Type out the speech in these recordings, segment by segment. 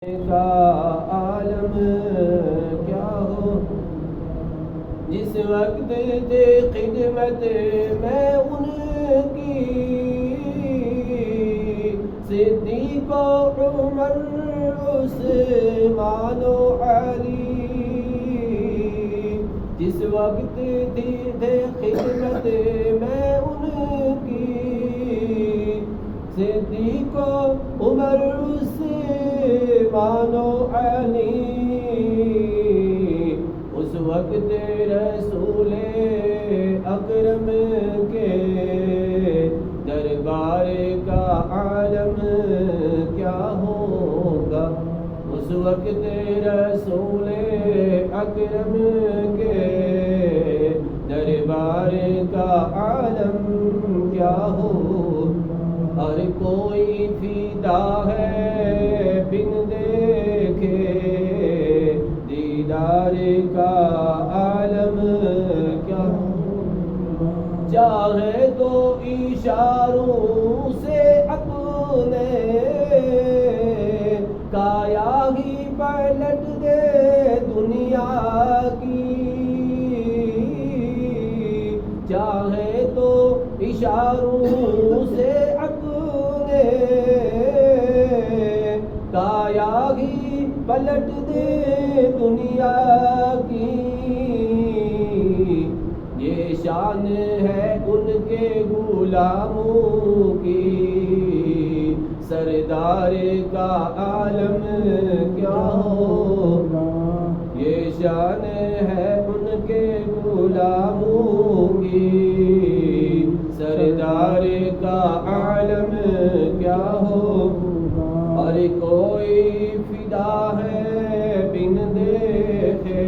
کا عالم کیا ہو، جس وقت تھے خدمت میں ان کی، صدیق و عمر عثمان و علی، جس وقت تھے خدمت میں ان کی، صدیق و عمر عثمان و علی، اس وقت رسول اکرم کے دربار کا عالم کیا ہوگا، اس وقت رسول اکرم کے دربار کا عالم کیا ہوگا۔ ہر کوئی فدا ہے بن دیکھے دیدار کا عالم کیا ہوگا، چاہے تو اشاروں سے اپنے کایا ہی پلٹ دے دنیا کی، چاہے تو اشاروں سے اپنے کایا ہی پلٹ دے دنیا کی، یہ شان ہے ان کے غلاموں کی، سردار کا عالم کیا ہوگا، یہ شان ہے ان کے غلاموں کی، سردار کا عالم کیا ہوگا۔ ہر کوئی فدا ہے بن دیکھے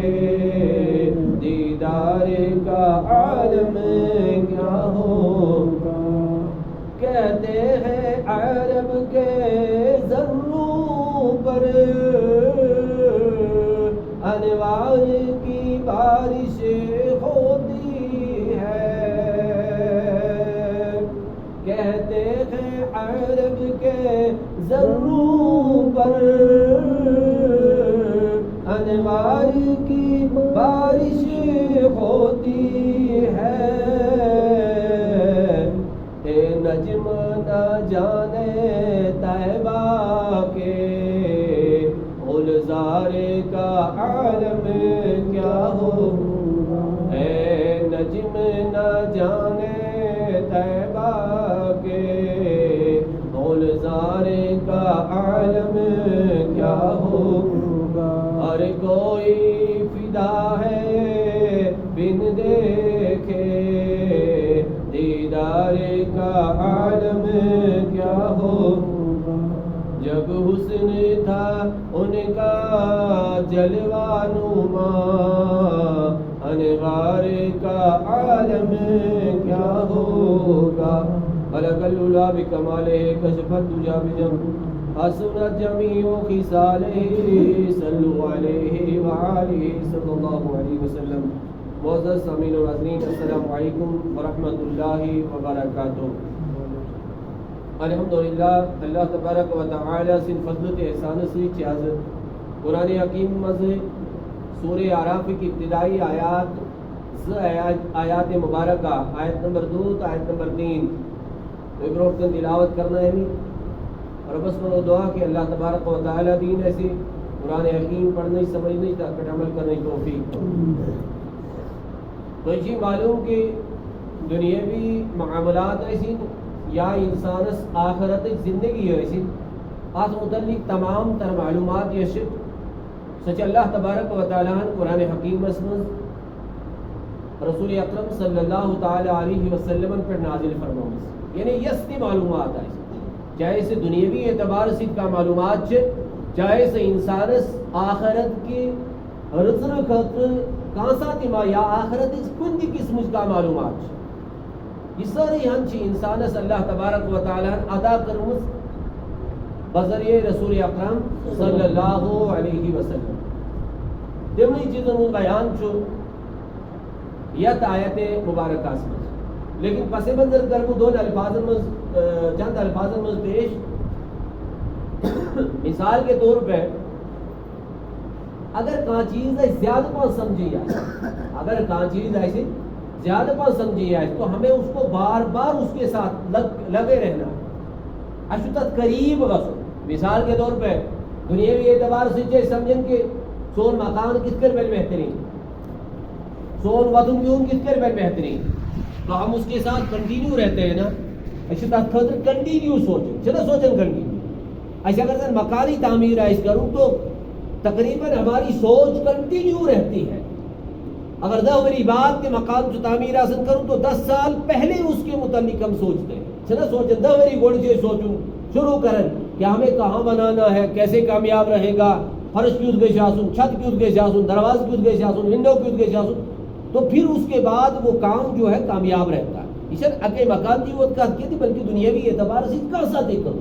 دیدار کا عالم کیا ہوگا۔ کہتے ہیں عرب کے ذروں پر انوار کی بارش ہوتی ہے، کہتے ہیں عرب کے ذروں پر انوار کی بارش ہوتی ہے، اے نجم نہ جانے طیبہ کے گلزار کا عالم کیا ہوگا، اے نجم نہ جانے طیبہ کے گلزار کا عالم کیا ہوگا۔ ہر کوئی فدا ہے بن دیکھے دیدار کا عالم کیا ہوگا۔ جب حسن تھا ان کا جلوہ نما، انوار کا عالم کیا ہوگا۔ خلق العلا بکمالہ کشف الدجی بجم، حسنت جمیع خصالہ، صلوا علیہ وآلہ صلی اللہ علیہ وسلم۔ معزز سامعین و ناظرین، السلام علیکم ورحمۃ اللہ وبرکاتہ۔ الحمدللہ اللہ تبارک و تعالی سے فضل و احسان سے چیازت قرآن حکیم مز سورہ اعراف کی ابتدائی آیات مبارکہ آیت نمبر 2 تا آیت نمبر 3 ایک روکتن تلاوت کرنا ہے اور بس منو دعا کہ اللہ تبارک و تعالی دین ایسے قرآن حکیم پڑھنے سمجھنے پر عمل کرنے کی توفیق۔ تو یہ معلوم کہ دنیاوی معاملات ایسی یا انسانس آخرت زندگی ایسی آت متعلق تمام تر معلومات یشد سچ اللہ تبارک و تعالیٰ قرآن حکیم اسمز رسول اکرم صلی اللہ تعالی علیہ وسلم پر نازل فرماؤں، یعنی یستی معلومات ہے، چاہے سے دنیاوی اعتبار سے کا معلومات چاہے سے انسانس آخرت کی رزر خطر کانساتی ما یا آخرت کن دی قسم کا معلومات یہ ساری ہنچی انسانس اللہ تبارک و تعالیٰ ادا کرمز بذریعہ رسول اکرم صلی اللہ علیہ وسلم۔ دیونی چیزوں بیان چھو یت آیت مبارکہ سمجھ، لیکن پس منظر کرمو دون الفاظن چند الفاظن پیش مثال کے طور پہ اگر کان چیز ہے زیادہ پان سمجھی ہے، اگر کان چیز ایسی زیادہ پان سمجھی ہے تو ہمیں اس کو بار بار اس کے ساتھ لگے رہنا ہے، اشتت قریب غسل. مثال کے طور پہ دنیاوی اعتبار سے چاہے سمجھیں کہ سون مکان کس کر بل بہترین، سون وطن یون کس کر بل بہترین، تو ہم اس کے ساتھ کنٹینیو رہتے ہیں نا. اشتت خطر کنٹینیو سوچیں، چلو سوچیں کنٹینیو. ایسے اگر سر مکانی تعمیر ہے اس کروں تو تقریباً ہماری سوچ کنٹینیو رہتی ہے. اگر 10 وری بعد کے مکان جو تعمیر حاصل کروں تو 10 سال پہلے اس کے متعلق ہم سوچتے ہیں. چلو سوچیں 10 وری گوڑ سے سوچوں شروع کریں کہ ہمیں کہاں بنانا ہے، کیسے کامیاب رہے گا، فرش کیوں گئے شاسن، چھت کیوں گئے شاسن، دروازہ کیوں گئے شاسن، ونڈو کیوں گئے شاسن، تو پھر اس کے بعد وہ کام جو ہے کامیاب رہتا ہے. اس اگے مکان کی وقت کا تھی بلکہ دنیاوی اعتبار سے کیسا دیکھو.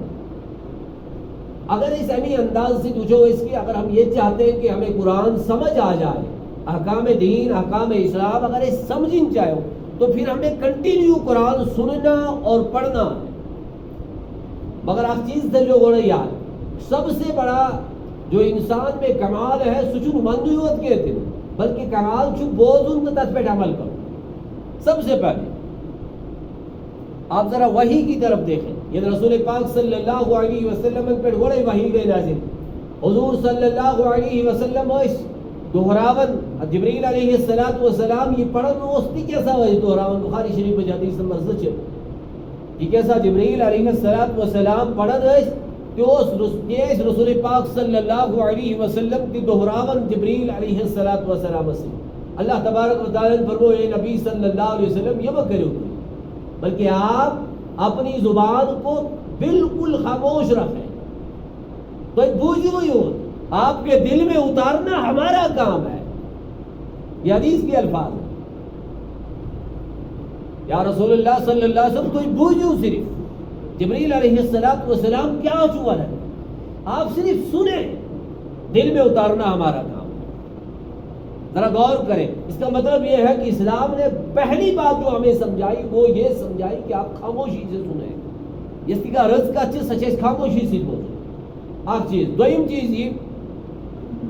اگر اس اہمی انداز سے جو اس کی اگر ہم یہ چاہتے ہیں کہ ہمیں قرآن سمجھ آ جائے، احکام دین احکام اسلام اگر یہ سمجھیں چاہو تو پھر ہمیں کنٹینیو قرآن سننا اور پڑھنا ہے. مگر آپ چیز سے جو گوڑے یار سب سے بڑا جو انسان میں کمال ہے سچن مندیوت کے تھے، بلکہ کمال چھو بوزن تو تس پہ عمل کرو. سب سے پہلے آپ ذرا وحی کی طرف دیکھیں. یہ رسول پاک صلی اللہ علیہ وسلم پر بڑے وحی گئے نازل. حضور صلی اللہ علیہ وسلم اس دہراون جبریل علیہ السلام یہ پڑھن اس کی کیسا وجہ دہراون بخاری شریف میں جاتی اس نمبر سچ یہ کیسا جبریل علیہ السلام پڑھن اس کہ اس رسول پاک صلی اللہ علیہ وسلم کی دہراون جبریل علیہ السلام سے اللہ تبارک و تعالی فرمو اے نبی صلی اللہ علیہ وسلم یہ مت کرو بلکہ آپ اپنی زبان کو بالکل خاموش رکھیں. تو ایک بوجھ ہوئی ہو آپ کے دل میں اتارنا ہمارا کام ہے. یہ حدیث کے الفاظ ہیں. یا رسول اللہ صلی اللہ علیہ وسلم کوئی بوجھو صرف جبریل علیہ السلام کیا چوا ہے، آپ صرف سنیں، دل میں اتارنا ہمارا کام. ذرا غور کریں. اس کا مطلب یہ ہے کہ اسلام نے پہلی بات جو ہمیں سمجھائی وہ یہ سمجھائی کہ آپ خاموشی سے سنیں. اس کا رز کا چیز سچے خاموشی سے بولیں. آپ چیز دوئم چیز یہ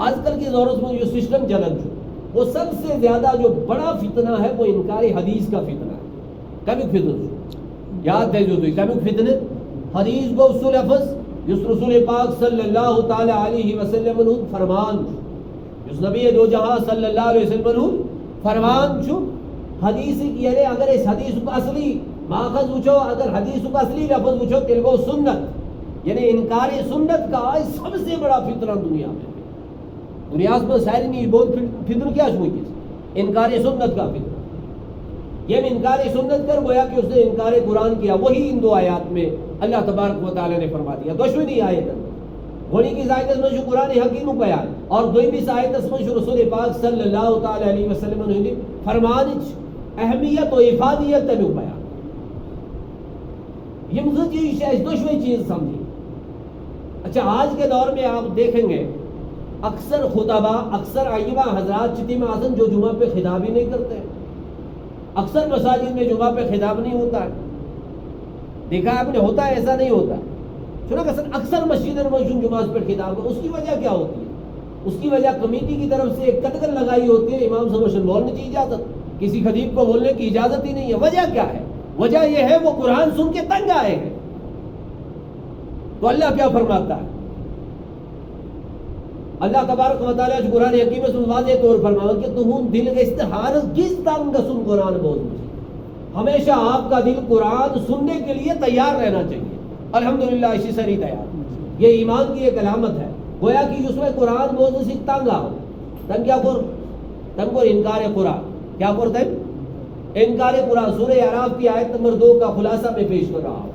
آج کل کی ضرورت میں جو سسٹم چلن چھو وہ سب سے زیادہ جو بڑا فتنہ ہے وہ انکار حدیث کا فتنہ ہے. کمی فتنہ چھو یاد دے جو کمی فتنہ حدیث کو اصول لفظ جس رسول پاک صلی اللہ تعالی علیہ وسلم فرمان اس نبی دو جہاں صلی اللہ علیہ وسلم فرمان چھو حدیث کی یعنی اگر اس حدیث کو اصلی ماخذ وچھو اگر حدیث کو اصلی لفظ وچھو تلگو سنت یعنی انکار سنت کا سب سے بڑا فتنہ دنیا میں. دنیا میں ساری نہیں بہت فتنہ کیا چھوئی کس انکار سنت کا فتنہ. یہ انکار سنت کر گویا کہ اس نے انکار قرآن کیا. وہی ان دو آیات میں اللہ تبارک و تعالی نے فرما دیا. دشمنی آیت گھوڑی کی آیت میں جو قرآن حکیم بیان اور دوئی بھی آیت میں جو رسول پاک صلی اللہ تعالی علیہ وسلم نے فرمان اہمیت و افادیت تک بیان. یہ مجھے چیز دشمنی چیز سمجھی. اچھا آج کے دور میں آپ دیکھیں گے اکثر خطبہ اکثر ائمہ حضرات چتی میں آسن جو جمعہ پہ خطاب ہی نہیں کرتے. اکثر مساجد میں جمعہ پہ خطاب نہیں ہوتا ہے. دیکھا آپ نے ہوتا ہے ایسا نہیں ہوتا. سنو کہ اکثر مسجد میں جمعہ پر خطاب ہے. اس کی وجہ کیا ہوتی ہے؟ اس کی وجہ کمیٹی کی طرف سے ایک قطغن لگائی ہوتی ہے امام صاحب بولنے کی اجازت، کسی خطیب کو بولنے کی اجازت ہی نہیں ہے. وجہ کیا ہے؟ وجہ یہ ہے وہ قرآن سن کے تنگ آئے ہیں. تو اللہ کیا فرماتا ہے؟ اللہ تبارک و تعالیٰ جو قرآن حکیم میں واضح طور فرماتا کہ تم دل کے استحار کس تنگ سن قرآن بول مجھے. ہمیشہ آپ کا دل قرآن سننے کے لیے تیار رہنا چاہیے. الحمدللہ اسی سری تیار. یہ ایمان کی ایک علامت ہے. گویا کہ اس میں قرآن بولنے سے تنگ آؤ تم کیا کر تم کو انکار قرآن کیا کرتے ہیں؟ انکار قرآن. سورہ اعراف کی آیت نمبر 2 کا خلاصہ میں پیش کر رہا ہوں.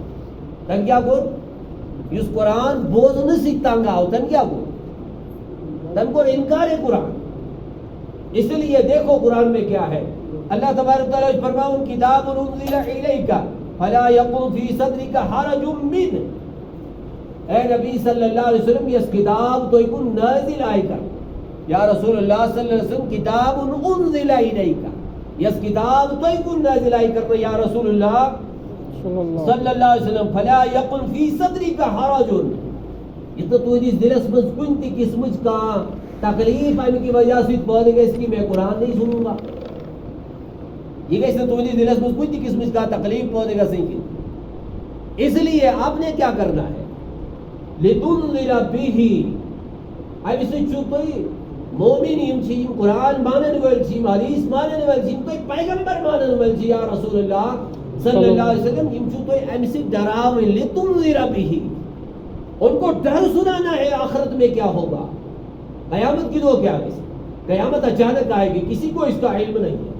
تم کیا کر اس قرآن بولنے سے تنگ آؤ تم کیا کر تم کو انکار قرآن. اس لیے دیکھو قرآن میں کیا ہے. اللہ تبارک تعالیٰ فرماؤں کتاب انزل الیک فلا یکن فی صدرک حرج منہ. اے نبی صلی اللہ علیہ وسلم یہ کتاب تو ایک نازل آئے کر. یا رسول اللہ صلی اللہ علیہ وسلم کتاب انزل الیک یہ کتاب تو ایک نازل آئے کر. یا رسول اللہ صلی اللہ علیہ وسلم فلا یکن فی صدرک حرج یہ تو اس دلس مز کن تی قسمچ کا تکلیف ان کی وجہ سے پہلے گئے اس کی میں قرآن نہیں سنوں گا یہ کہ اس نے تمہیں دلس میں کوئی قسم کا تکلیف پہلے گا صحیح کی اس لیے آپ نے کیا کرنا ہے لِتُنذِرَ بِهِ اب اس نے چوتوئی مومن یم چیم قرآن مانن ول چیم حدیث مانن ول چیم کوئی پیغمبر مانن ول چی یا رسول اللہ صلی اللہ علیہ وسلم یم چوتوئی ایم سے ڈراویں لِتُنذِرَ بِهِ ان کو ڈر سنانا ہے آخرت میں کیا ہوگا قیامت کی دو کیا کسی قیامت اچانک آئے گی کسی کو اس کا علم نہیں ہے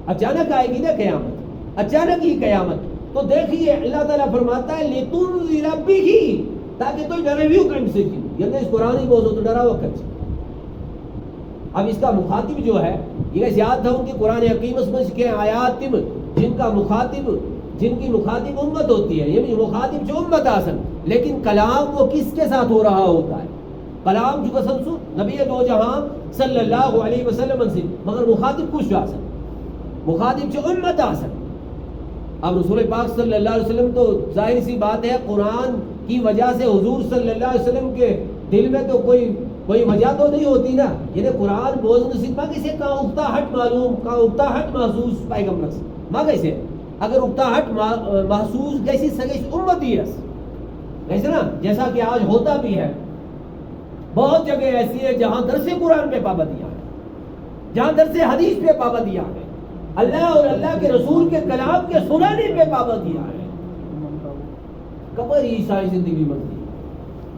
اچانک آئے گی نا قیامت اچانک ہی قیامت تو دیکھیے اللہ تعالیٰ فرماتا ہے لِتُنذِرَ بِهِ تاکہ تو ڈرے بھی ہو کم سے کی یعنی اس قرآن موضوع تو ڈرا ہوا کم سے اب اس کا مخاطب جو ہے یہ یاد تھا ان کی قرآن حکیم اس کے آیات جن کا مخاطب جن کی مخاطب امت ہوتی ہے یعنی مخاطب جو امت آسن لیکن کلام وہ کس کے ساتھ ہو رہا ہوتا ہے کلام جو قسم سو نبی دو جہاں صلی اللہ علیہ وسلم سے مگر مخاطب کچھ آسن مخاطب جو امت آسن اب رسول پاک صلی اللہ علیہ وسلم تو ظاہر سی بات ہے قرآن کی وجہ سے حضور صلی اللہ علیہ وسلم کے دل میں تو کوئی وجہ تو نہیں ہوتی نا یعنی قرآن بوز نصیب ماں کیسے کہاں اکتا ہٹ معلوم کہاں اکتا ہٹ محسوس پیغمبر سے ماں کیسے اگر اکتا ہٹ محسوس کیسی سگیش امتی ہے ایسے نا جیسا کہ آج ہوتا بھی ہے بہت جگہ ایسی ہے جہاں درس قرآن پہ پابندیاں ہیں جہاں درس حدیث پہ پابندیاں ہیں اللہ اور اللہ کے رسول کے کلام کے سنانے پہ پابندیاں ہیں کبر ہی ساری زندگی میں دی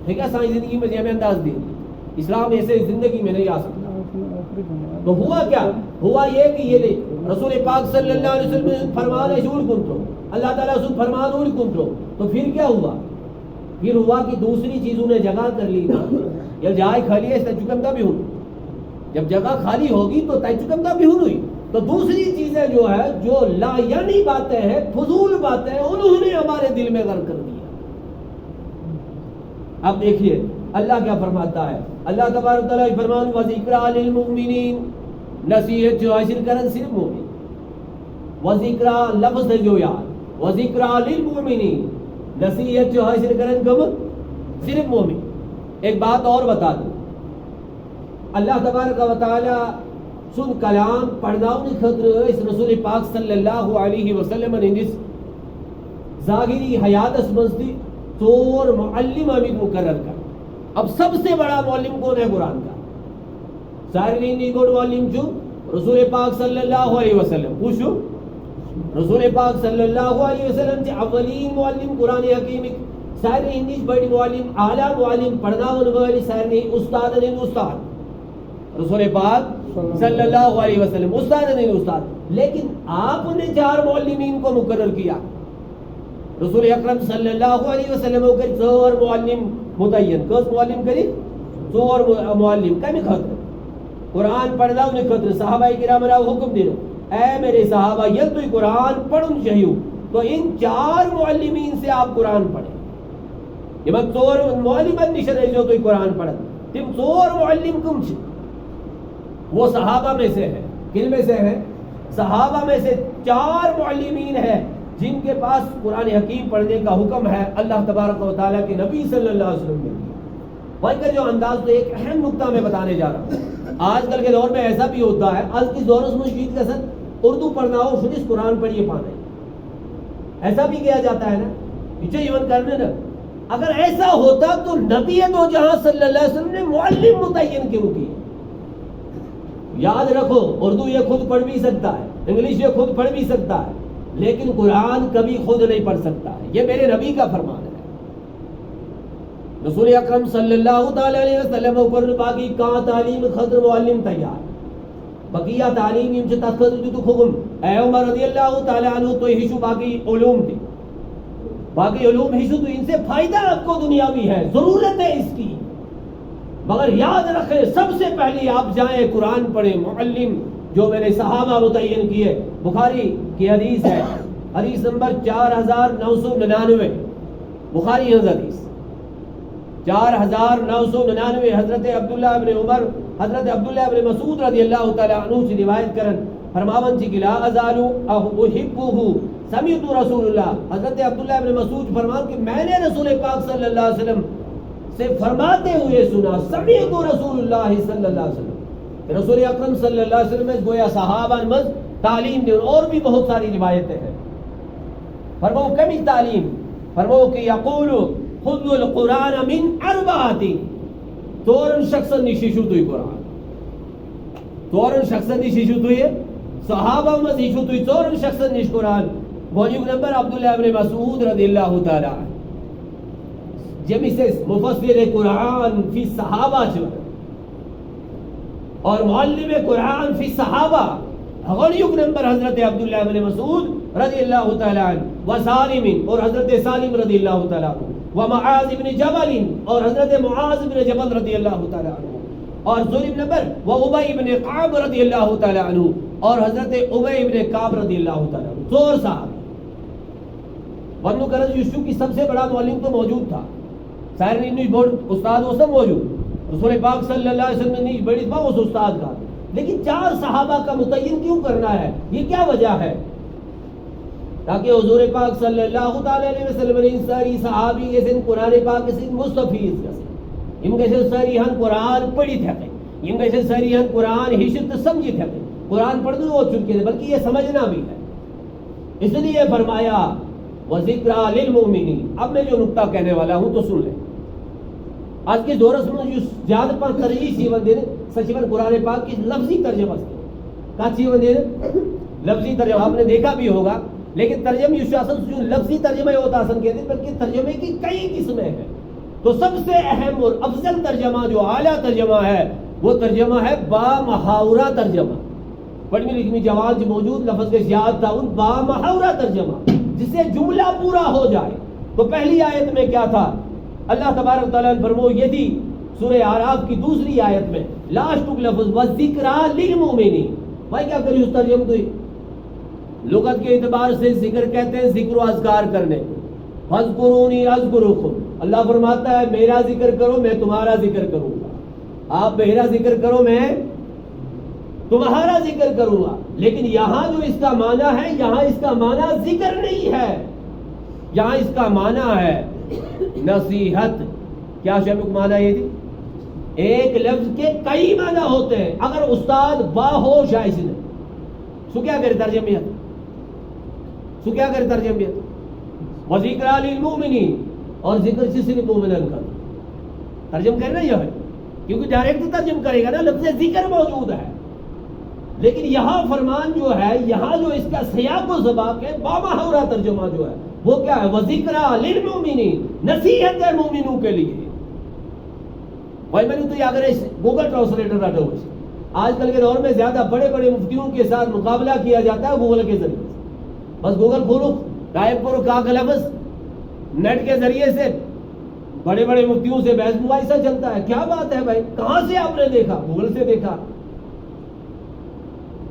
ٹھیک ہے ساری زندگی میں ہمیں انداز دے دی اسلام ایسے زندگی میں نہیں آ سکتا تو ہوا کیا ہوا یہ کہ یہ رسول پاک صلی اللہ علیہ وسلم فرمان اشور کنترو اللہ تعالیٰ سے فرمان اوڑ کنترو تو پھر کیا ہوا پھر ہوا کہ دوسری چیزوں نے جگہ کر لی نا یا جائے خالی ہے اس تجکمدہ بھی ہوں جب جگہ خالی ہوگی تو تجکمدہ بھی ہوئی تو دوسری چیزیں جو ہے جو لا یعنی باتیں ہیں فضول باتیں ہیں انہوں نے ہمارے دل میں غرق کر دیا اب دیکھیے اللہ کیا فرماتا ہے اللہ تبارک تعالیٰ فرمان وَذِكْرَى لِلْمُؤْمِنِينَ نصیحت جو حاصل کرن صرف مومن وَذِكْرَى لفظ جو یاد وَذِكْرَى لِلْمُؤْمِنِينَ نصیحت جو حاصل کرن کم صرف مومن ایک بات اور بتا دوں اللہ تبارک و تعالیٰ سن کلام پڑھناؤں خطر اس رسول پاک صلی اللہ علیہ وسلم نے ظاہری حیات اسمزدی طور معلم امید مقرر کر اب سب سے بڑا معلم کون ہے قرآن کا ظاہری نہیں کون معلم جو رسول پاک صلی اللہ علیہ وسلم پوچھو رسول پاک صلی اللہ علیہ وسلم سے اولین معلم قرآن حکیم سارے انگلش بڑی معلم اعلیٰ معلم پڑھناؤں والی سارے استاد نے استاد رسول پاک صلی اللہ علیہ وسلم استاد نہیں استاد لیکن آپ نے 4 معلمین کو مقرر کیا رسول اکرم صلی اللہ علیہ وسلم کو 4 معلم متعین کس معلم کری 4 معلم کمی خطر قرآن پڑھنا انہیں خطر صحابہ کرام نے حکم دینا اے میرے صحابہ یہ تو قرآن پڑھن چاہیے تو ان 4 معلمین سے آپ قرآن پڑھیں یہ میں 4 معلمان نشد ہے جو تو قرآن پڑھیں تم 4 معلم کم چھے وہ صحابہ میں سے ہے کن میں سے ہے صحابہ میں سے 4 معلمین ہیں جن کے پاس قرآن حکیم پڑھنے کا حکم ہے اللہ تبارک و تعالیٰ کے نبی صلی اللہ علیہ وسلم نے بھائی کا جو انداز تو ایک اہم نقطہ میں بتانے جا رہا ہوں آج کل کے دور میں ایسا بھی ہوتا ہے آج کی دور مشید کا سر اردو پڑھنا ہو خود اس قرآن پڑھیے پانا ایسا بھی کیا جاتا ہے نا پیچھے ایون کرنے نا اگر ایسا ہوتا تو نبی دو جہاں صلی اللہ علیہ وسلم نے معلم متعین کیوں کی یاد رکھو اردو یہ خود پڑھ بھی سکتا ہے انگلش یہ خود پڑھ بھی سکتا ہے لیکن قرآن کبھی خود نہیں پڑھ سکتا ہے یہ میرے نبی کا فرمان ہے رسول اکرم صلی اللہ تعالی علیہ وسلم قرآن باقی کہاں تعلیم خضر معلم تیار بقیہ تعلیم ان سے تخذ جو حکم اے عمر رضی اللہ تعالی عنہ تو ہیشو باقی علوم تھی باقی علوم ہیشو تو ان سے فائدہ آپ کو دنیاوی ہے ضرورت ہے اس کی مگر یاد رکھیں سب سے پہلے آپ جائیں قرآن پڑھیں معلم جو میں نے صحابہ متعین کیے بخاری کی حدیث ہے حدیث نمبر 4999 بخاری حدیث 4999 حضرت عبداللہ ابن عمر حضرت عبداللہ ابن مسعود رضی اللہ تعالی عنہ سے روایت کرن فرماون جی لا ازالو احبہ سمعت رسول اللہ حضرت عبداللہ ابن مسعود فرمان کہ میں نے رسول پاک صلی اللہ علیہ وسلم سے فرماتے ہوئے سنا، سمعت رسول اللہ صلی اللہ علیہ وسلم، رسول اکرم صلی اللہ علیہ وسلم گویا صحابہ مز تعلیم دے، اور بھی بہت ساری روایتیں ہیں. فرماؤ کمی تعلیم، فرماؤ کہ یقول خذ القرآن من اربعۃ، تورن شخص نشیشو توی قرآن، تورن شخص نشیشو توی صحابہ مز نشیشو توی تورن شخص نش قرآن. موجود نمبر عبداللہ ابن مسعود رضی اللہ تعالی عنہ، جمع سے مفسر قرآن فی صحابہ جو اور معلم قرآن فی صحابہ غلیق نمبر حضرت عبداللہ ابن مسعود رضی اللہ تعالی عنہ و سالم اور حضرت سالم رضی اللہ تعالی عنہ و معاذ بن جبل اور حضرت معاذ بن جبل رضی اللہ تعالی عنہ اور ذوالب نمبر و ابی بن کعب رضی اللہ تعالی عنہ اور حضرت ابی بن کعب رضی اللہ تعالی عنہ. زور صاحب بنو کرز یوسف کی سب سے بڑا معلم تو موجود تھا، سائر نیش بورڈ استاد وہ سب موجود، رسول پاک صلی اللہ علیہ وسلم نے نیش بڑی تھا اس استاد کا، لیکن 4 صحابہ کا متعین کیوں کرنا ہے؟ یہ کیا وجہ ہے؟ تاکہ حضور پاک صلی اللہ علیہ وسلم نے ساری صحابی کے سن قرآن پاک کے سن مستفیض کا سن ان کے سن ساری ہن قرآن پڑھی تھے، ان کے سن ساری ہن قرآن ہشت سمجھی تھے، قرآن پڑھ دو ہو چکے تھے، بلکہ یہ سمجھنا بھی ہے. اس لیے فرمایا وَذِكْرَى لِلْمُؤْمِنِينَ. اب میں جو نکتہ کہنے والا ہوں تو سن لیں. آج کے دور میں جو زیادہ پر ترجیح سیون دے سچیون قرآن پاک کی لفظی ترجمہ سے کا سیون دے لفظی ترجمہ آپ نے دیکھا بھی ہوگا، لیکن ترجمہ جو لفظی ترجمہ ہوتا اصل کہتے ہیں، بلکہ ترجمے کی کئی قسمیں ہیں. تو سب سے اہم اور افضل ترجمہ جو اعلیٰ ترجمہ ہے وہ ترجمہ ہے با محاورہ ترجمہ. پڑھویں لکھویں جواز موجود لفظ کے یاد تھا ان با محاورہ ترجمہ جس سے جملہ پورا ہو جائے. تو پہلی آیت میں کیا تھا؟ اللہ تبارک تعالیٰ نے فرمایا یہ تھی سورہ اعراف کی دوسری آیت میں لاسٹ لفظ وَذِكْرَى لِلْمُؤْمِنِينَ. بھائی کیا کری اس ترجمہ تو لغت کے اعتبار سے ذکر کہتے ہیں ذکر و اذکار کرنے کو. فَاذْكُرُونِي أَذْكُرُكُمْ. اللہ فرماتا ہے میرا ذکر کرو میں تمہارا ذکر کروں گا. آپ میرا ذکر کرو میں تمہارا ذکر کروں گا. لیکن یہاں جو اس کا معنی ہے، یہاں اس کا معنی ذکر نہیں ہے، یہاں اس کا معنی ہے نصیحت. کیا شامک معنی یہ تھی؟ ایک لفظ کے کئی معنی ہوتے ہیں. اگر استاد باہوش ہے اس نے سو کیا کرے ترجمیت، سو کیا کرے ترجمیت وَذِكْرَى لِلْمُؤْمِنِينَ اور ذکر سے صرف مومنان کا ترجم کرنا یہ ہے، کیونکہ ڈائریکٹ ترجم کرے گا نا، لفظ ذکر موجود ہے. لیکن یہاں فرمان جو ہے، یہاں جو اس کا سیاق و سباق ہے بامحاورہ ترجمہ جو ہے وہ کیا ہے؟ وَذِكْرَى لِلْمُؤْمِنِينَ، نصیحت ہے مومنوں کے لیے. بھائی میں نے تو یہ اگر گوگل ٹرانسلیٹر رکھا ہوا ہے، آج کل کے دور میں زیادہ بڑے بڑے مفتیوں کے ساتھ مقابلہ کیا جاتا ہے گوگل کے ذریعے سے. بس گوگل کھولو ٹائپ کرو کا لفظ، نیٹ کے ذریعے سے بڑے بڑے مفتیوں سے بحث مباحثہ چلتا ہے. کیا بات ہے بھائی، کہاں سے آپ نے دیکھا؟ گوگل سے دیکھا.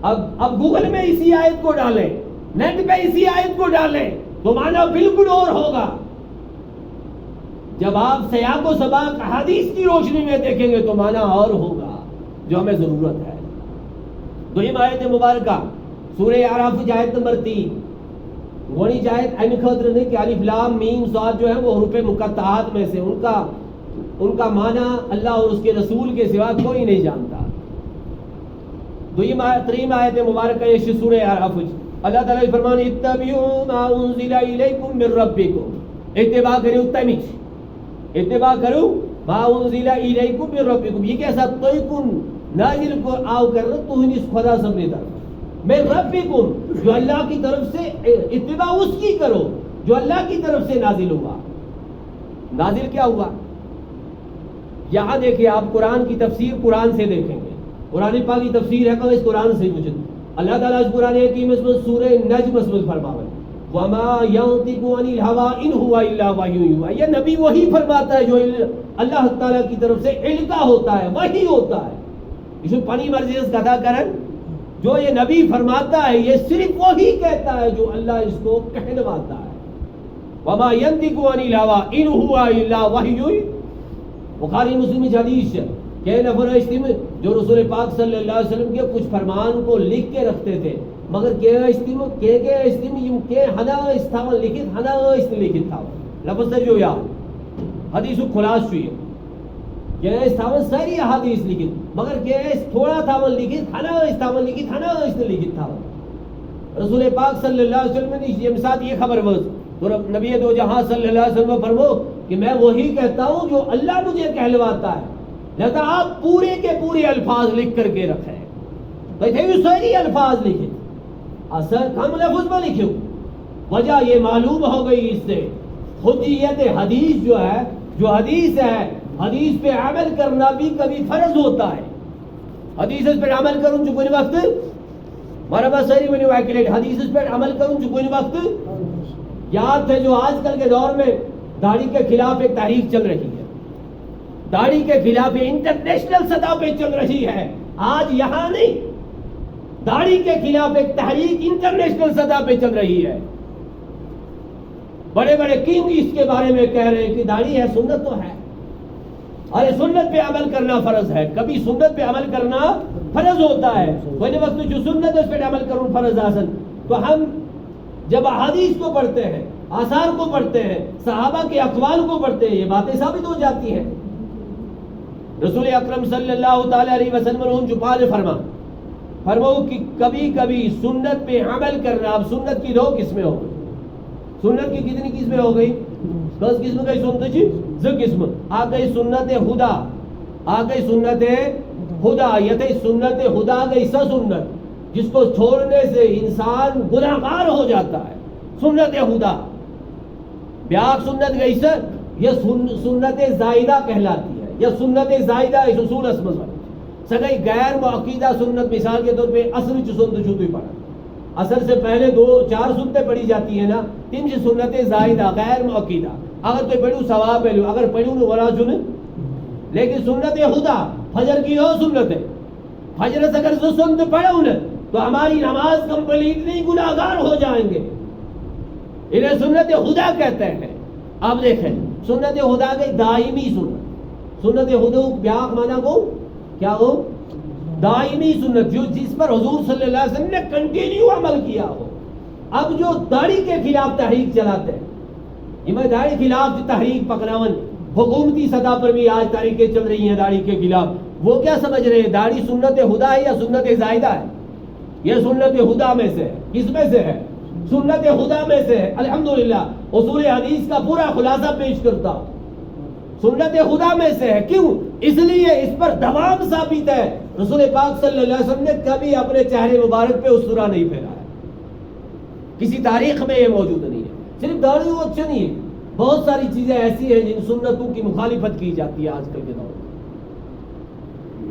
اب گوگل میں اسی آیت کو ڈالیں، نیٹ پہ اسی آیت کو ڈالیں تو معنی بالکل اور ہوگا. جب آپ سیاق و سباق حدیث کی روشنی میں دیکھیں گے تو معنی اور ہوگا جو ہمیں ضرورت ہے. دویم آیت مبارکہ سورہ اعراف کی آیت نمبر 3 غنی آیت این خاطر نے کہ الف لام میم صاد جو ہے وہ حروف مقطعات میں سے ان کا معنی اللہ اور اس کے رسول کے سوا کوئی نہیں جانتا. تریم آیت مبارکہ یہ سورہ اعراف اللہ تعالیٰ کی فرمان اتبعوا ما انزل الیکم من ربکم. اتباع کرو اتباع کرو ما انزل الیکم من ربکم. یہ کیسا تویکن نازل کو آو کرنا تو ہی اس خدا سب نے طرف میں ربکم جو اللہ کی طرف سے اتباع اس کی کرو جو اللہ کی طرف سے نازل ہوا. نازل کیا ہوا؟ یہاں دیکھیں آپ قرآن کی تفسیر قرآن سے دیکھیں گے. قرآن پاک کی تفسیر ہے کہ اس قرآن سے مجھے اللہ تعالیٰ اس قرآن حکیم میں سورہ نجم میں فرماتا ہے وَمَا يَنطِقُ عَنِ الْهَوَىٰ إِنْ هُوَ إِلَّا وَحْيٌ يُوحَىٰ. یہ نبی وہی فرماتا ہے جو اللہ تعالیٰ کی طرف سے القا ہوتا ہے، وحی ہوتا ہے. اس میں پانی مرضی اس کتا کرن جو یہ نبی فرماتا ہے یہ صرف وہی کہتا ہے جو اللہ اس کو کہنواتا ہے. وَمَا يَنطِقُ عَنِ الْهَوَىٰ إِنْ هُوَ إِلَّا وَحْيٌ. بخاری مسلم حدیث ہے کہ نفر استیم جو رسول پاک صلی اللہ علیہ وسلم کے کچھ فرمان کو لکھ کے رکھتے تھے، مگر کہ استیم یم کے ہنا استعمال لکھت ہنا است لکھت تھا لفظ جو یاد حدیث خلاص ہوئی گیس تھاون ساری احادیث لکھت مگر گیس تھوڑا تھاون لکھت ہنا اس تھاون لکھت ہنا اس نے لکھت تھاون رسول پاک صلی اللہ علیہ وسلم نے یہ ساتھ یہ خبر وز تو نبی دو جہاں صلی اللہ علیہ وسلم فرمو کہ میں وہی کہتا ہوں جو اللہ مجھے کہلواتا ہے، لہذا آپ پورے کے پورے الفاظ لکھ کر کے رکھیں. تو یہ ساری الفاظ لکھے اثر کم لفظ میں لکھے. وجہ یہ معلوم ہو گئی اس سے حجیت حدیث جو ہے، جو حدیث ہے، حدیث پہ عمل کرنا بھی کبھی فرض ہوتا ہے. حدیث پہ عمل کروں جو کوئی وقت ہمارا بس ساری بنی ویکلیٹ حدیث پہ عمل کروں جو کوئی وقت یاد ہے جو آج کل کے دور میں داڑھی کے خلاف ایک تحریک چل رہی ہے، داڑھی کے خلاف انٹرنیشنل سطح پہ چل رہی ہے. آج یہاں نہیں، داڑھی کے خلاف ایک تحریک انٹرنیشنل سطح پہ چل رہی ہے. بڑے بڑے کنگ اس کے بارے میں کہہ رہے ہیں کہ داڑھی ہے، سنت تو ہے، ارے سنت پہ عمل کرنا فرض ہے. کبھی سنت پہ عمل کرنا فرض ہوتا ہے، کوئی وقت جو سنت ہے اس پہ عمل کروں فرض حاصل. تو ہم جب احادیث کو پڑھتے ہیں، آثار کو پڑھتے ہیں، صحابہ کے اقوال کو پڑھتے ہیں، یہ باتیں ثابت ہو جاتی ہیں. رسول اکرم صلی اللہ تعالی علیہ وسلم نے فرماؤ کہ کبھی کبھی سنت پہ عمل کرنا. اب سنت کی دو قسمیں ہو گئی. سنت کی کتنی قسمیں ہو گئی؟ 10 قسم کی سنت جی قسم آ گئی. سنت خدا آ گئی، سنت خدا یہ سنت خدا گئی سا سنت جس کو چھوڑنے سے انسان گناہگار ہو جاتا ہے، سنت خدا. بیاق سنت گئی سر یہ سنت زائدہ کہلاتی ہے، یا سنت زائدہ اس اصول اسمز سگئی غیر معقیدہ سنت. مثال کے طور پہ اصل سنت چھوٹی پڑھا، اثر سے پہلے 2-4 سنتیں پڑھی جاتی ہیں نا، 3 سنت زائدہ غیر معقیدہ. اگر تو پڑھوں ثواب لو، اگر پڑھوں نو ولا سن. لیکن سنت خدا فجر کی ہو سنت ہے، فجر سے اگر سنت پڑھوں نا تو ہماری نماز کمپلیٹ نہیں، گناہگار ہو جائیں گے. انہیں سنت خدا کہتے ہیں. اب دیکھیں سنت خدا کے دائمی سنت. سنت خدا بیاق مانا کو کیا ہو؟ دائمی سنت، جو جس پر حضور صلی اللہ علیہ وسلم نے کنٹینیو عمل کیا ہو. اب جو داڑھی کے خلاف تحریک چلاتے ہیں، یہ داڑھی خلاف جو تحریک پکڑاون حکومتی سطح پر بھی آج تحریکیں چل رہی ہیں داڑھی کے خلاف. وہ کیا سمجھ رہے ہیں داڑھی سنت خدا ہے یا سنت زائدہ ہے؟ یہ سنت خدا میں سے ہے. کس میں سے ہے؟ سنت خدا میں سے ہے. الحمدللہ اصول حدیث کا پورا خلاصہ پیش کرتا ہوں. سنت خدا میں سے ہے. کیوں؟ اس لیے اس پر دوام ثابت ہے. رسول پاک صلی اللہ علیہ وسلم نے کبھی اپنے چہرے مبارک پہ اسطورہ نہیں پھیلایا، کسی تاریخ میں یہ موجود نہیں ہے. صرف داڑھی وہ اچھا نہیں ہے، بہت ساری چیزیں ایسی ہیں جن سنتوں کی مخالفت کی جاتی ہے آج کل کے دور میں.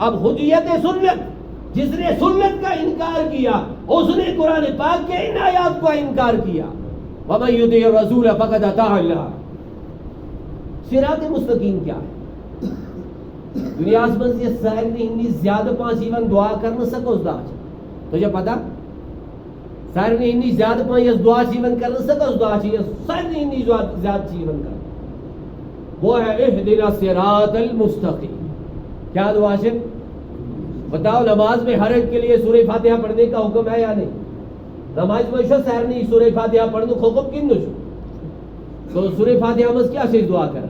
اب حجیت سنت، جس نے سنت کا انکار کیا اس نے قرآن پاک کے ان آیات کا انکار کیا. وَمَن يُطِعِ الرَّسُولَ فَقَدْ أَطَاعَ اللَّهَ. صراط مستقیم کیا ہے؟ دنیا میں یہ سارے ہندی زیادہ پانچ ایون دعا کرنا سکو اس دعا تجھے پتا سارے ہندی زیادہ پانچ اس دعا ایون کرنا سکو اس دعا چاہیے سارے ہندی زیادہ ایون کرنا وہ ہے اہدنا الصراط المستقیم. کیا دعا ہے بتاؤ؟ نماز میں ہر ایک کے لیے سورہ فاتحہ پڑھنے کا حکم ہے یا نہیں؟ نماز میں شو سیر نہیں سورہ فاتحہ پڑھنے کا حکم کن نشو تو سورہ فاتحہ میں کیا سے دعا کر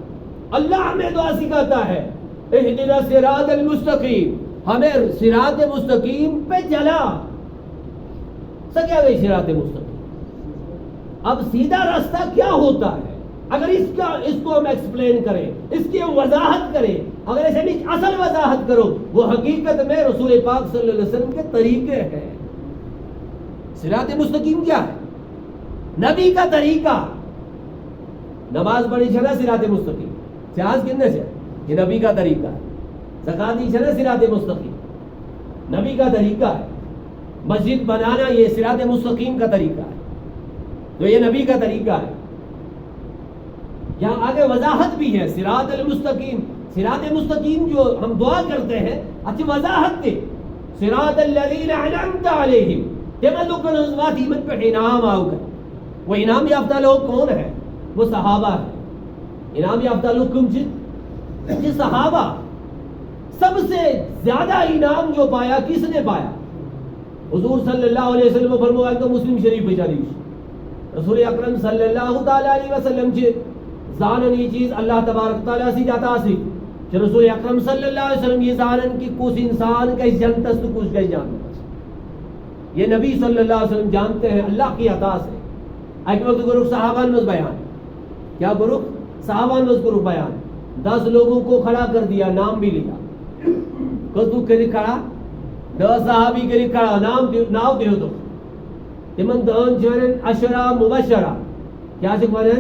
اللہ ہمیں دعا سکھاتا ہے اہدنا الصراط المستقیم. ہمیں صراط مستقیم پہ چلا سکیا گئی صراط مستقیم. اب سیدھا راستہ کیا ہوتا ہے؟ اگر اس کو ہم ایکسپلین کریں، اس کی ہم وضاحت کریں، اگر ایسے نہیں اصل وضاحت کرو، وہ حقیقت میں رسول پاک صلی اللہ علیہ وسلم کے طریقے ہیں. صراط مستقیم کیا ہے؟ نبی کا طریقہ. نماز پڑھی چلا صراط مستقیم سیاز کن سے یہ نبی کا طریقہ ہے. زکات دی چلا صراط مستقیم نبی کا طریقہ ہے. مسجد بنانا یہ صراط مستقیم کا طریقہ ہے، تو یہ نبی کا طریقہ ہے. یہاں آگے وضاحت بھی ہے صراط المستقیم. صراط مستقیم جو ہم دعا کرتے ہیں اچھی وضاحت تھے. صراط الذین انعمت علیہم تملک الازوات ایمن پہ انعام آؤ کر. وہ انعام یافتہ لوگ کون ہیں؟ وہ صحابہ ہیں. انعام یافتہ لوگ کم جی صحابہ. سب سے زیادہ انعام جو پایا کس نے پایا؟ حضور صلی اللہ علیہ وسلم فرمایا تو مسلم شریف میں جاریش رسول اکرم صلی اللہ تعالی علیہ وسلم چھ زاننی چیز اللہ تبارک تعالی سی جاتا سی کہ رسول اکرم صلی اللہ علیہ وسلم یہ زانن کی کس انسان کا جنت تو کچھ گئی جان یہ نبی صلی اللہ علیہ وسلم جانتے ہیں اللہ کی عطا سے. ایک وقت گروہ صحابان میں بیان کیا گروہ صحابان میں گروہ بیان 10 لوگوں کو کھڑا کر دیا نام بھی لیا کس تو کری کھڑا 10 صحابی کری کھڑا نام دیو تو تمن دہن جنن اشرا مبشرہ کیا سکھوانے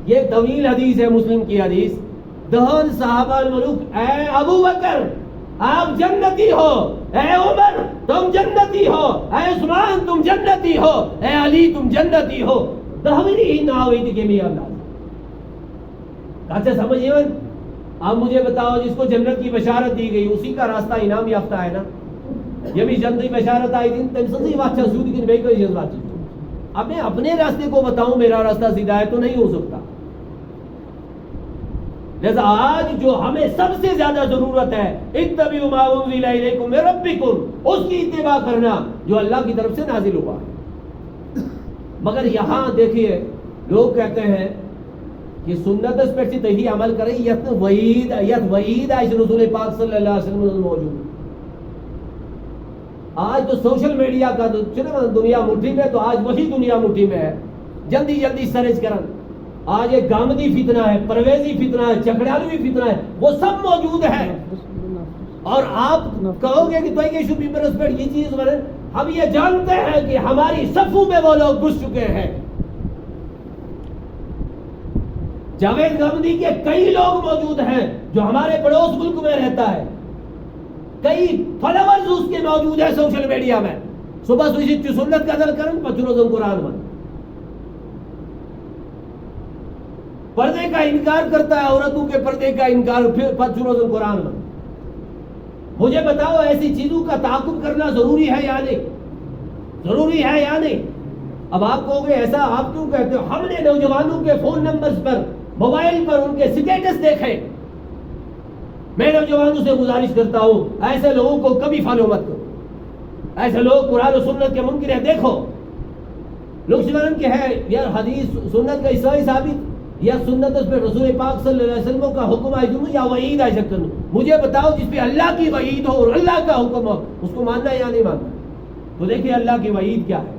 یہ طویل حدیث ہے مسلم کی حدیث. دہن صحابہ ملوک اے ابو بکر آپ جنتی ہو, اے عمر تم جنتی ہو, اے عثمان تم جنتی ہو, اے علی تم جنتی ہو. دہوری ہی نہ ہوئی تھی کہ میاں اللہ کہتے سمجھئے من آپ مجھے بتاؤ جس کو جنت کی بشارت دی گئی اسی کا راستہ انعام یافتہ ہے نا. یہ بھی جنت کی بشارت آئی تھی تم سنسی بات چاہ سودی کی نبی کوئی جذبات چیز اب میں اپنے راستے کو بتاؤں میرا راستہ سیدھا ہے تو نہیں ہو سکتا. لہذا آج جو ہمیں سب سے زیادہ ضرورت ہے اتبعوا ما انزل الیکم من ربکم اس کی اتباع کرنا جو اللہ کی طرف سے نازل ہوا ہے. مگر یہاں دیکھیے لوگ کہتے ہیں کہ سنت اس پر سے تہی عمل کریں یت وعید ہے رسول پاک صلی اللہ علیہ وسلم موجود. آج تو سوشل میڈیا کا دنیا مٹھی میں تو آج وہی دنیا مٹھی میں ہے. جلدی سرچ کرن آج ایک گامدی فتنہ ہے, پرویزی فتنہ ہے, چکڑیالوی فتنہ ہے, وہ سب موجود ہے. اور آپ کہو گے کہ تو یہ شو پیپرز پر یہ چیز بنے, ہم یہ جانتے ہیں کہ ہماری صفوں میں وہ لوگ گھس چکے ہیں. جاوید گامدی کے کئی لوگ موجود ہیں جو ہمارے پڑوس ملک میں رہتا ہے, کئی فالوورز اس کے موجود ہیں سوشل میڈیا میں. صبح سوئی سنت کا عدل کرن پچھروزم قرآن من پردے کا انکار کرتا ہے, عورتوں کے پردے کا انکار پھر پچھروزم قرآن من. مجھے بتاؤ ایسی چیزوں کا تعاقب کرنا ضروری ہے یا نہیں, ضروری ہے یا نہیں. اب آپ کہو گے ایسا آپ کیوں کہتے ہو, ہم نے نوجوانوں کے فون نمبرز پر موبائل پر ان کے سٹیٹس دیکھے. میں نوجوانوں سے گزارش کرتا ہوں ایسے لوگوں کو کبھی فالو مت کرو. ایسے لوگ قرآن و سنت کے منکر ہیں. دیکھو لوگ سنن کے ہے یا حدیث سنت کا عیسائی ثابت یا سنت اس پہ رسول پاک صلی اللہ علیہ وسلم کا حکم آئی دوں یا وعید آئی سکتا ہوں. مجھے بتاؤ جس پہ اللہ کی وعید ہو اور اللہ کا حکم ہو اس کو ماننا یا نہیں ماننا. تو دیکھیں اللہ کی وعید کیا ہے.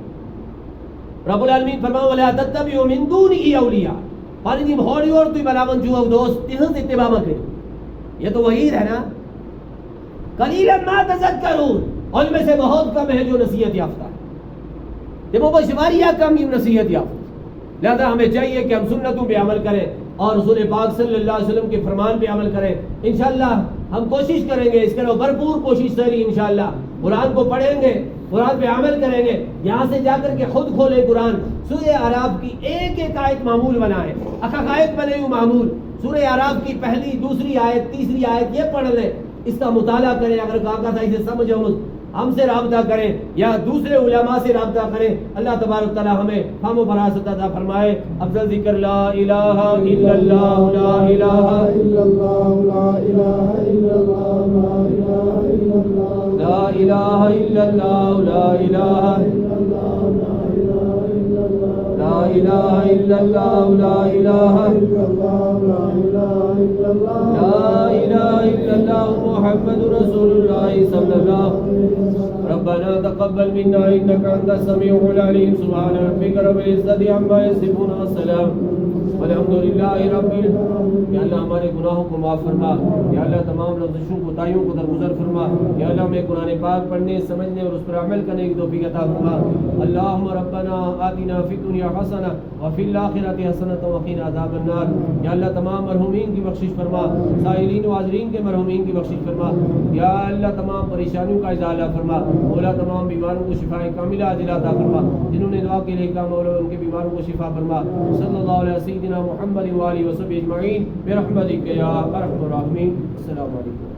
رب العالمین فرماؤ وَلَا تَتَّبِعُوا مِن دُونِهِ أَوْلِيَاءَ پانی دیم ہوڑی اور توی بناون جو دوست تیہن سے اتباع کریں. یہ تو وعید ہے نا. قَلِيلًا مَا تَذَكَّرُونَ ان میں سے بہت کم ہے جو نصیحت یافتہ ہے. دیکھو بشماریہ کم ہی نصیحت یافتہ. لہذا ہمیں چاہیے کہ ہم سنتوں پہ عمل کریں اور رسول پاک صلی اللہ علیہ وسلم کے فرمان پہ عمل کریں. انشاءاللہ ہم کوشش کریں گے اس کے لیے بھرپور کوشش سری انشاءاللہ. قرآن کو پڑھیں گے, قرآن پہ عمل کریں گے, یہاں سے جا کر کے خود کھولیں قرآن. سورہ اعراف کی ایک ایک آیت معمول بنائیں, آیت بنے ہوئی معمول. سورہ اعراف کی پہلی دوسری آیت تیسری آیت یہ پڑھ لیں, اس کا مطالعہ کریں. اگر کہا تھا اسے سمجھ ہم سے رابطہ کریں یا دوسرے علماء سے رابطہ کریں. اللہ تبارک تعالی ہمیں فہم و فراست عطا فرمائے. افضل ذکر لا الہ الا اللہ لا الہ الا اللہ لا الہ الا اللہ لا الہ الا اللہ لا الہ الا اللہ لا الہ الا اللہ لا الہ الا اللہ لا الہ الا اللہ محمد رسول اللہ صلی اللہ علیہ وسلم. ربنا تقبل منا انك انت السميع العليم. سبحان ربك رب العزة عما يصفون والسلام والحمد للہ رب العالمین. یا اللہ ہمارے گناہوں کو معاف فرما, یا اللہ تمام لفظوں کوتاہیوں کو درگزر فرما, یا اللہ ہمیں قرآن پاک پڑھنے سمجھنے اور اس پر عمل کرنے کی توفیق عطا فرما. اللہم ربنا آتنا فی الدنیا حسنہ وفی الآخرۃ حسنۃ وقنا عذاب النار. یا اللہ تمام مرحومین کی بخشش فرما, سائلین و حاضرین کے مرحومین کی بخشش فرما. یا اللہ تمام پریشانیوں کا ازالہ فرما. مولا تمام بیماروں کو شفا کاملہ عاجلہ عطا فرما. جنہوں نے دعا کے لیے کہا مولا ان کے بیماروں کو شفا فرما. صلی اللہ علیہ سیدنا محمد و آلہ و صحبہ اجمعین برحمتک یا ارحم الراحمین. السلام علیکم.